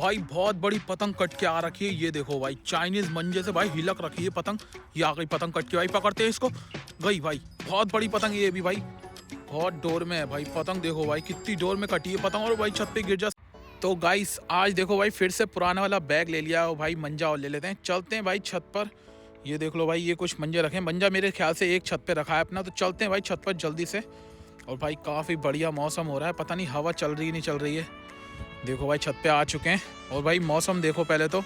भाई बहुत बड़ी पतंग कट के आ रखी है। ये देखो भाई, चाइनीज मंजे से भाई हिलक रखी है पतंग। ये आ गई पतंग कट के भाई, पकड़ते हैं इसको। गई भाई, बहुत बड़ी पतंग ये भी भाई, बहुत डोर में है भाई पतंग। देखो भाई कितनी डोर में कटी है पतंग, और भाई छत पे गिर जा। तो गाइस आज देखो भाई फिर से पुराना वाला बैग ले लिया और भाई मंजा और ले लेते हैं। चलते हैं भाई छत पर। ये देख लो भाई, ये कुछ मंजे रखे हैं। मंजा मेरे ख्याल से एक छत पे रखा है अपना। तो चलते हैं भाई छत पर जल्दी से। और भाई काफ़ी बढ़िया मौसम हो रहा है, पता नहीं हवा चल रही नहीं चल रही है। देखो भाई छत पे आ चुके हैं। और भाई मौसम देखो पहले तो,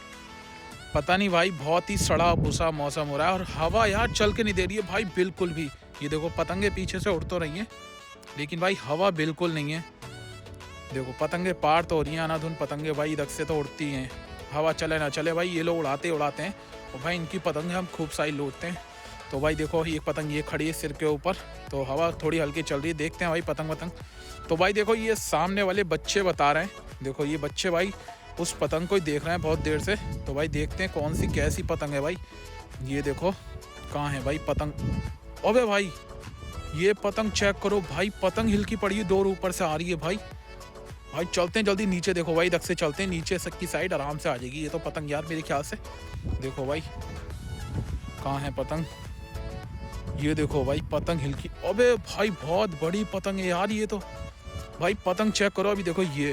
पता नहीं भाई बहुत ही सड़ा भूसा मौसम हो रहा है। और हवा यार चल के नहीं दे रही है भाई बिल्कुल भी। ये देखो पतंगे पीछे से उड़ तो रही हैं, लेकिन भाई हवा बिल्कुल नहीं है। देखो पतंगे पार तो हो रही हैं, अनाधुन पतंगे भाई इधर से तो उड़ती हैं। हवा चले ना चले भाई, ये लोग उड़ाते उड़ाते हैं। और भाई इनकी पतंगे हम खूब सारी लूटते हैं। तो भाई देखो एक पतंग ये खड़ी है सिर के ऊपर, तो हवा थोड़ी हल्की चल रही है। देखते हैं भाई पतंग। तो भाई देखो ये सामने वाले बच्चे बता रहे हैं। देखो ये बच्चे भाई उस पतंग को ही देख रहे हैं बहुत देर से। तो भाई देखते हैं कौन सी कैसी पतंग है भाई। ये देखो कहाँ है भाई पतंग। अबे भाई ये पतंग चेक करो भाई, पतंग हिलकी पड़ी है, डोर ऊपर से आ रही है भाई। भाई चलते हैं जल्दी नीचे। देखो भाई इधर से चलते हैं नीचे की साइड, आराम से आ जाएगी ये तो पतंग यार मेरे ख्याल से। देखो भाई कहाँ है पतंग। ये देखो भाई पतंग हिलकी। अबे भाई बहुत बड़ी पतंग है यार ये तो। भाई पतंग चेक करो अभी, देखो ये।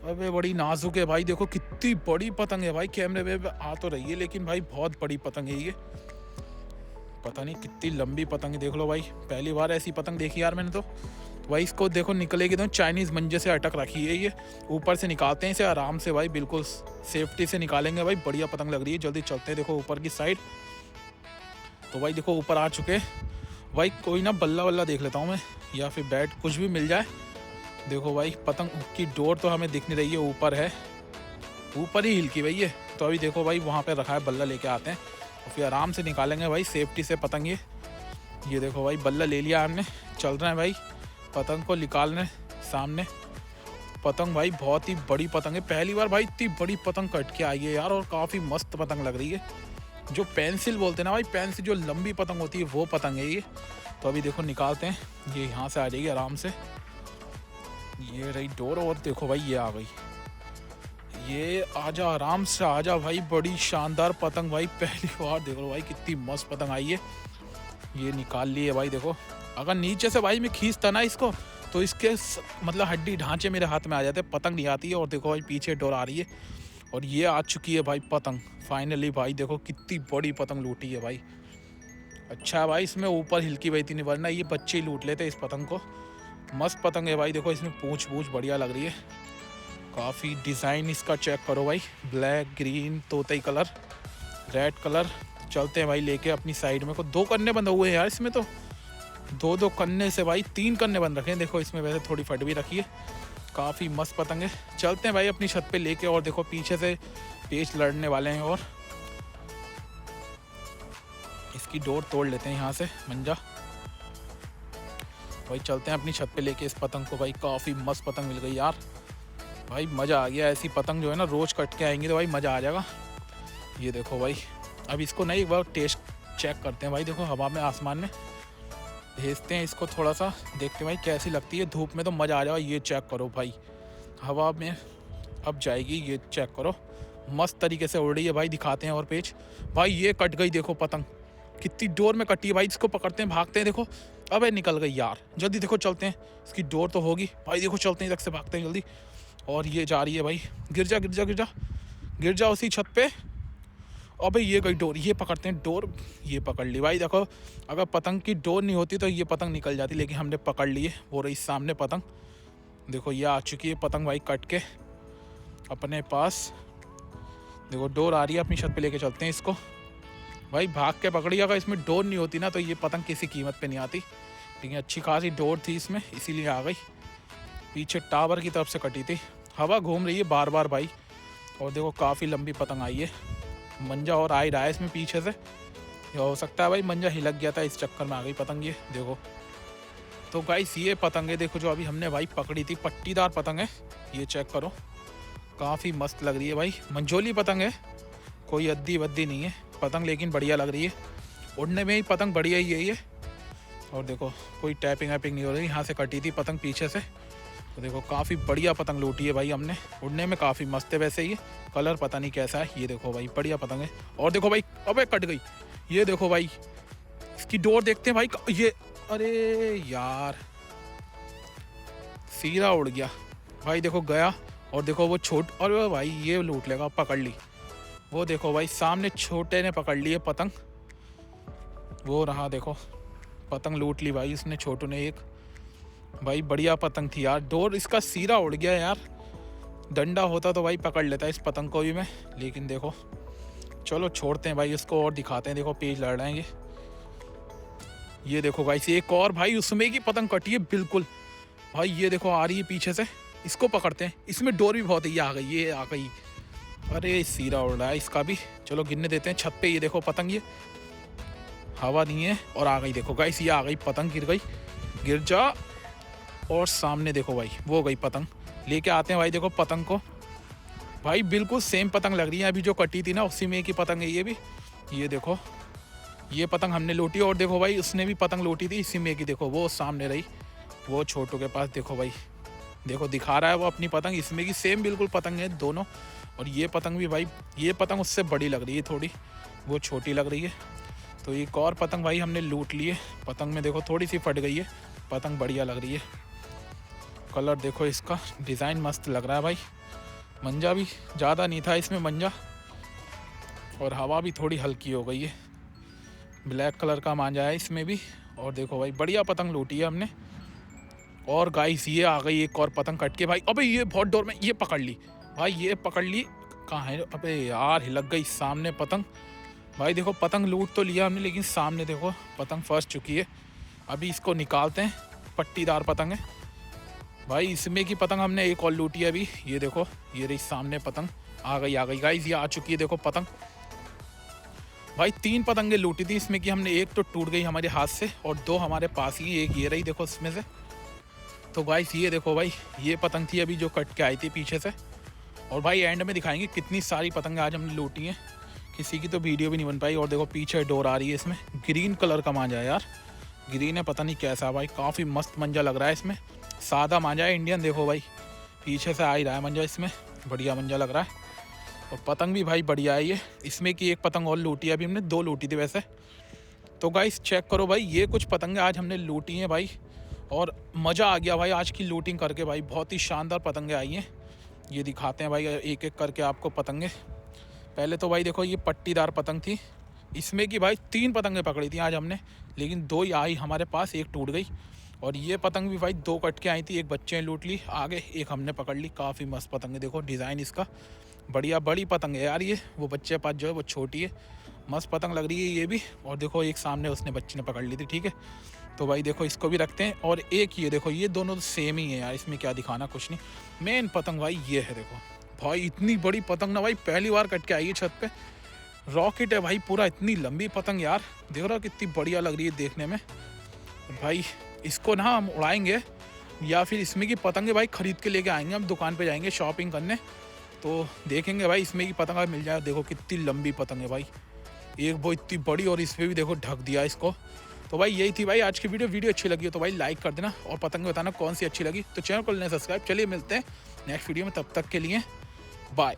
अबे बड़ी नाजुक है भाई, देखो कितनी बड़ी पतंग है भाई। कैमरे पे आ तो रही है लेकिन भाई बहुत बड़ी पतंग है ये। पता नहीं कितनी लंबी पतंग है, देख लो भाई। पहली बार ऐसी पतंग देखी यार मैंने तो। भाई इसको देखो निकलेगी तो चाइनीज मंजे से अटक रखी है ये। ऊपर से निकालते हैं इसे आराम से भाई, बिल्कुल सेफ्टी से निकालेंगे भाई। बढ़िया पतंग लग रही है, जल्दी चलते हैं देखो ऊपर की साइड। तो भाई देखो ऊपर आ चुके हैं भाई। कोई ना बल्ला वल्ला देख लेता हूँ मैं, या फिर बैट कुछ भी मिल जाए। देखो भाई पतंग की डोर तो हमें दिख नहीं रही है, ऊपर है, ऊपर ही हिलकी भाई ये। तो अभी देखो भाई वहाँ पे रखा है, बल्ला लेके आते हैं और फिर आराम से निकालेंगे भाई सेफ्टी से पतंग ये देखो भाई बल्ला ले लिया हमने। चल रहे हैं भाई पतंग को निकालने सामने। पतंग भाई बहुत ही बड़ी पतंग है, पहली बार भाई इतनी बड़ी पतंग कट के आई है यार। और काफ़ी मस्त पतंग लग रही है। जो पेंसिल बोलते हैं ना भाई, पेंसिल जो लंबी पतंग होती है वो पतंग है ये। तो अभी देखो निकालते हैं, ये यहाँ से आ जाएगी आराम से। ये रही डोर, और देखो भाई ये आ गई। ये आजा आराम से आजा भाई, बड़ी शानदार पतंग भाई। पहली बार देखो भाई कितनी मस्त पतंग आई है। ये निकाल ली है भाई। देखो अगर नीचे से भाई मैं खींचता ना इसको, तो इसके मतलब हड्डी ढांचे मेरे हाथ में आ जाते, पतंग नहीं आती है। और देखो भाई पीछे डोर आ रही है, और ये आ चुकी है भाई पतंग फाइनली। भाई देखो कितनी बड़ी पतंग लूटी है भाई। अच्छा है भाई इसमें ऊपर हिलकी हुई थी, नहीं वरना ये बच्चे ही लूट लेते इस पतंग को। मस्त पतंग है भाई। देखो इसमें पूंछ बढ़िया लग रही है। काफ़ी डिज़ाइन इसका चेक करो भाई, ब्लैक ग्रीन तोतई कलर रेड कलर। चलते हैं भाई लेके अपनी साइड में। को 2 कन्ने बंधे हुए हैं यार इसमें तो, 2 कन्ने से भाई 3 कन्ने बंद रखे हैं। देखो इसमें वैसे थोड़ी फट भी रखी है। काफ़ी मस्त पतंग है। चलते हैं भाई अपनी छत पे लेके। और देखो पीछे से पेच लड़ने वाले हैं, और इसकी डोर तोड़ लेते हैं यहाँ से मंजा। भाई चलते हैं अपनी छत पे लेके इस पतंग को। भाई काफ़ी मस्त पतंग मिल गई यार भाई, मज़ा आ गया। ऐसी पतंग जो है ना रोज़ कट के आएंगी तो भाई मज़ा आ जाएगा। ये देखो भाई अब इसको नहीं एक बार टेस्ट चेक करते हैं भाई। देखो हवा में आसमान में भेजते हैं इसको, थोड़ा सा देखते हैं भाई कैसी लगती है। धूप में तो मज़ा आ जाएगा। ये चेक करो भाई, हवा में अब जाएगी। ये चेक करो मस्त तरीके से उड़ रही है भाई। दिखाते हैं और पेच भाई। ये कट गई देखो पतंग, कितनी डोर में कटी है भाई। इसको पकड़ते हैं, भागते हैं। देखो अबे निकल गई यार, जल्दी देखो चलते हैं। इसकी डोर तो होगी भाई। देखो चलते हैं इधर से, भागते हैं जल्दी। और ये जा रही है भाई, गिर जा गिर जा गिर जा गिर जा उसी छत पे। अबे ये गई डोर, ये पकड़ते हैं डोर। ये पकड़ ली भाई। देखो अगर पतंग की डोर नहीं होती तो ये पतंग निकल जाती, लेकिन हमने पकड़ ली है। वो रही सामने पतंग। देखो ये आ चुकी है पतंग भाई कट के अपने पास। देखो डोर आ रही है, अपनी छत पे लेके चलते हैं इसको भाई। भाग के पकड़ी, अगर इसमें डोर नहीं होती ना तो ये पतंग किसी कीमत पे नहीं आती। लेकिन अच्छी खासी डोर थी इसमें, इसीलिए आ गई। पीछे टावर की तरफ से कटी थी। हवा घूम रही है बार बार भाई। और देखो काफ़ी लंबी पतंग आई है। मंजा और आ ही रहा है इसमें पीछे से। या हो सकता है भाई मंजा हिलक गया था, इस चक्कर में आ गई पतंग ये। देखो तो गाइस ये पतंग है देखो, जो अभी हमने भाई पकड़ी थी। पट्टीदार पतंग है, ये चेक करो। काफ़ी मस्त लग रही है भाई। मंजोली पतंग है, कोई अद्दी वद्दी नहीं है पतंग, लेकिन बढ़िया लग रही है। उड़ने में ही पतंग बढ़िया ही है ये। और देखो कोई टैपिंग वैपिंग नहीं हो रही। यहाँ से कटी थी पतंग पीछे से, तो देखो काफ़ी बढ़िया पतंग लूटी है भाई हमने, उड़ने में काफ़ी मस्त है वैसे ये, कलर पता नहीं कैसा है। ये देखो भाई बढ़िया पतंग है। और देखो भाई, अबे कट गई। ये देखो भाई इसकी डोर देखते हैं भाई, ये अरे यार सीधा उड़ गया भाई, देखो गया। और देखो वो और भाई ये लूट लेगा, पकड़ ली। वो देखो भाई सामने छोटे ने पकड़ ली है पतंग, वो रहा देखो, पतंग लूट ली भाई उसने, छोटू ने एक। भाई बढ़िया पतंग थी यार, डोर इसका सीधा उड़ गया यार। डंडा होता तो भाई पकड़ लेता इस पतंग को भी मैं, लेकिन देखो चलो छोड़ते हैं भाई उसको और दिखाते हैं। देखो पेज लड़ रहे हैं ये देखो भाई एक और भाई उसमें की पतंग कटी है बिल्कुल भाई। ये देखो आ रही है पीछे से, इसको पकड़ते हैं। इसमें डोर भी बहुत है, ये आ गई, ये आ गई। अरे सीधा उड़ रहा है इसका भी, चलो गिनने देते हैं। छत पे ये देखो पतंग, ये हवा नहीं है और आ गई। देखो गाइस ये आ गई पतंग, गिर गई, गिर जा। और सामने देखो भाई वो गई पतंग, लेके आते हैं भाई। देखो पतंग को भाई बिल्कुल सेम पतंग लग रही है, अभी जो कटी थी ना उसी में की पतंग है ये भी। ये देखो ये पतंग हमने लूटी, और देखो भाई उसने भी पतंग लूटी थी इसी में की। देखो वो सामने रही, वो छोटू के पास। देखो भाई, देखो दिखा रहा है वो अपनी पतंग, इसमें की सेम बिल्कुल पतंग है दोनों। और ये पतंग भी भाई, ये पतंग उससे बड़ी लग रही है थोड़ी, वो छोटी लग रही है। तो एक और पतंग भाई हमने लूट ली है। पतंग में देखो थोड़ी सी फट गई है, पतंग बढ़िया लग रही है। कलर देखो इसका, डिज़ाइन मस्त लग रहा है भाई। मंजा भी ज़्यादा नहीं था इसमें मंजा, और हवा भी थोड़ी हल्की हो गई है। ब्लैक कलर का मांझा है इसमें भी। और देखो भाई बढ़िया पतंग लूटी है हमने। और गाइस ये आ गई एक और पतंग कट के भाई। अबे ये बहुत डोर में, ये पकड़ ली भाई, ये पकड़ ली। कहाँ है? अबे यार हिलक गई सामने पतंग भाई। देखो पतंग लूट तो लिया हमने, लेकिन सामने देखो पतंग फंस चुकी है। अभी इसको निकालते हैं, पट्टीदार पतंग है भाई। इसमें की पतंग हमने एक और लूटी है अभी। ये देखो ये रही सामने पतंग, आ गई गाइस, ये आ चुकी है। देखो पतंग भाई 3 पतंगे लूटी थी इसमें की हमने, एक तो टूट गई हमारे हाथ से और 2 हमारे पास ही, एक ये रही देखो इसमें से। तो गाइस ये देखो भाई, ये पतंग थी अभी जो कट के आई थी पीछे से। और भाई एंड में दिखाएंगे कितनी सारी पतंगे आज हमने लूटी हैं। किसी की तो वीडियो भी नहीं बन पाई। और देखो पीछे डोर आ रही है इसमें, ग्रीन कलर का मांझा है यार, ग्रीन है पता नहीं कैसा भाई, काफ़ी मस्त मंजा लग रहा है इसमें। सादा मांझा है इंडियन, देखो भाई पीछे से आ ही रहा है मंजा इसमें, बढ़िया मंजा लग रहा है। और पतंग भी भाई बढ़िया है ये। इसमें की एक पतंग और लूटी है अभी हमने, 2 लूटी थी वैसे। तो गाइस चेक करो भाई, ये कुछ पतंगे आज हमने लूटी हैं भाई। और मज़ा आ गया भाई आज की लूटिंग करके भाई, बहुत ही शानदार पतंगे आई हैं। ये दिखाते हैं भाई एक एक करके आपको पतंगे। पहले तो भाई देखो ये पट्टीदार पतंग थी, इसमें की भाई 3 पतंगे पकड़ी थी आज हमने, लेकिन 2 ही आई हमारे पास, एक टूट गई। और ये पतंग भी भाई 2 कट के आई थी, एक बच्चे ने लूट ली आगे, एक हमने पकड़ ली। काफ़ी मस्त पतंग है, देखो डिज़ाइन इसका बढ़िया, बड़ी पतंग है यार ये। वो बच्चे पास जो है वो छोटी है, मस्त पतंग लग रही है ये भी। और देखो एक सामने उसने बच्चे ने पकड़ ली थी, ठीक है। तो भाई देखो इसको भी रखते हैं। और एक ये देखो, ये दोनों सेम ही है यार, इसमें क्या दिखाना, कुछ नहीं। मेन पतंग भाई ये है, देखो भाई इतनी बड़ी पतंग ना भाई पहली बार कट के आई है छत पे। रॉकेट है भाई पूरा, इतनी लंबी पतंग यार, देख रहा हो कितनी बढ़िया लग रही है देखने में भाई। इसको ना हम उड़ाएंगे, या फिर इसमें की पतंगे भाई ख़रीद के लेके आएंगे, हम दुकान पे जाएंगे शॉपिंग करने, तो देखेंगे भाई इसमें की पतंग मिल जाए। देखो कितनी लंबी पतंग है भाई, एक वो इतनी बड़ी, और इसमें भी देखो ढक दिया इसको। तो भाई यही थी भाई आज की वीडियो अच्छी लगी हो तो भाई लाइक कर देना, और पतंग बताना कौन सी अच्छी लगी। तो चैनल को लेना सब्सक्राइब। चलिए मिलते हैं नेक्स्ट वीडियो में, तब तक के लिए बाय।